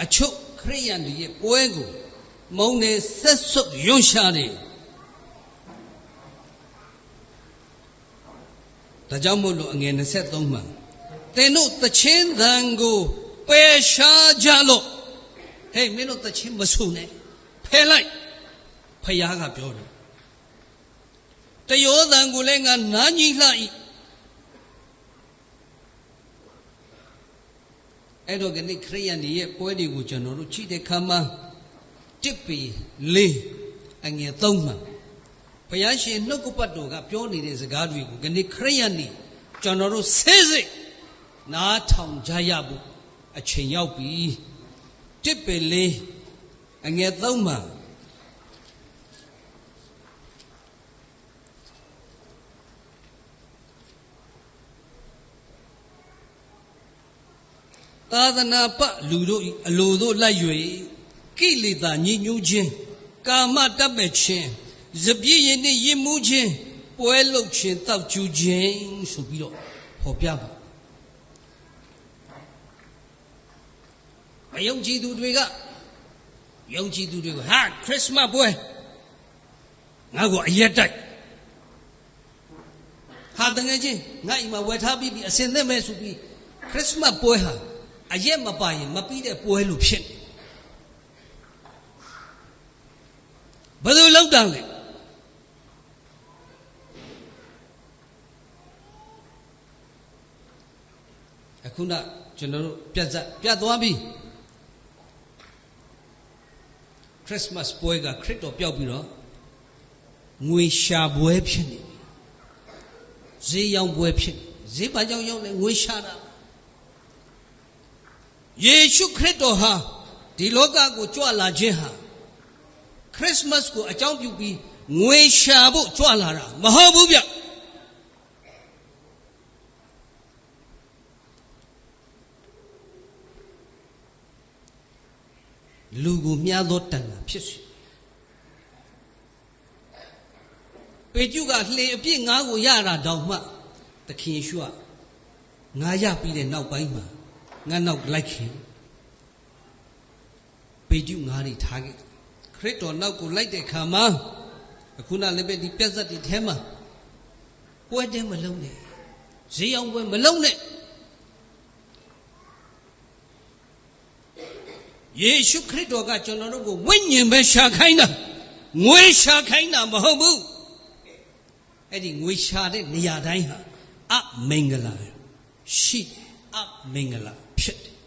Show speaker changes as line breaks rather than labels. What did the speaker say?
အချုပ်ခရိယန်တွေရဲ့ပွဲကိုမုံနေဆက်ဆုပ်ရွံ့ရှာတယ်ဒါကြောင့်မို့လို့အငယ်23မှာသင်တို့တခြင်းသံကိုပယ်ရှားကြလို့ဟေးမင်းတို့တခြင်းမဆုနဲ့ဖယ်လိုက်ဖယားကပြောတယ်တယောသံကိုလည်းငါနားကြီးလှ၏အဲ့တော့ကနေ့ခရိယန်ရဲ့ပွဲတွေကိုကျွန်တော်တို့ကြည့်တဲ့အခါမှာတစ်ပီလေးအငယ်3မှာဘုရားရှင်နှုတ်ကပတ်တော်ကပြောနေတဲ့စကားတွေကိုကနေ့ခရိယန်တွေကျွန်တော်တို့ဆဲစိတ်နားထောင်ကြရဖို့အချိန်ရောက်ပြီတစ်ပီလေးအငယ်3မှာသာသနာပလူတို့အလိုတို့လိုက်၍ကိလေသာညှဉ်းညူးခြင်းကာမတပ်မဲ့ခြင်းစပြည့်ရည်နှင့်ယဉ်မှုခြင်းပွဲလုခြင်းတောက်ကျူးခြင်းဆိုပြီးတော့ဖော်ပြပါယုံကြည်သူတွေကဟာခရစ်စမတ်ပွဲငါ့ကိုအရက်တိုက်ဟာတကယ်ချင်းငါ့အိမ်မှာဝယ်ထားပြီးအစင်သက်မဲ့ဆိုပြီးခရစ်စမတ်ပွဲဟာအရက်မပါရင်မပြီးတဲ့ပွဲလို့ဖြစ်ဘယ်လိုလုပ်တာလဲအခုနကျွန်တော်တို့ပြတ်သွားပြီခရစ်စမတ်ပွဲကခရစ်တော်ပျောက်ပြီးတော့ငွေရှာပွဲဖြစ်နေပြီဈေးရောင်းပွဲဖြစ်ဈေးဘာကြောင့်ရောက်လဲငွေရှာတာယေရှုခရစ်တော်ဟာဒီလောကကိုကြွလာခြင်းဟာခရစ်စမတ်ကိုအကြောင်းပြုပြီးငွေရှာဖို့ကြွလာတာမဟုတ်ဘူးဗျလူကိုမြားသောတန်တာဖြစ်စေပေကျုကလှေအပြည့်ငါးကိုရတာတောင်မှသခင်ယေရှုကငါရပြီးတဲ့နောက်ပိုင်းမှာငါနောက်လိုက်ခင်ပေကျုငါးတွေထားခဲ့ခရစ်တော်နောက်ကိုလိုက်တဲ့ခါမှာအခုနလည်းပဲဒီပြဿနာတွေထဲမှာပွဲတဲမလုံးနဲ့ဈေးအောင်ပွဲမလုံးနဲ့ယေရှုခရစ်တော်ကကျွန်တော်တို့ကိုဝိညာဉ်ပဲရှာခိုင်းတာငွေရှာခိုင်းတာမဟုတ်ဘူးအဲ့ဒီငွေရှာတဲ့နေရာတိုင်းဟာအမင်္ဂလာရှိအမင်္ဂလာ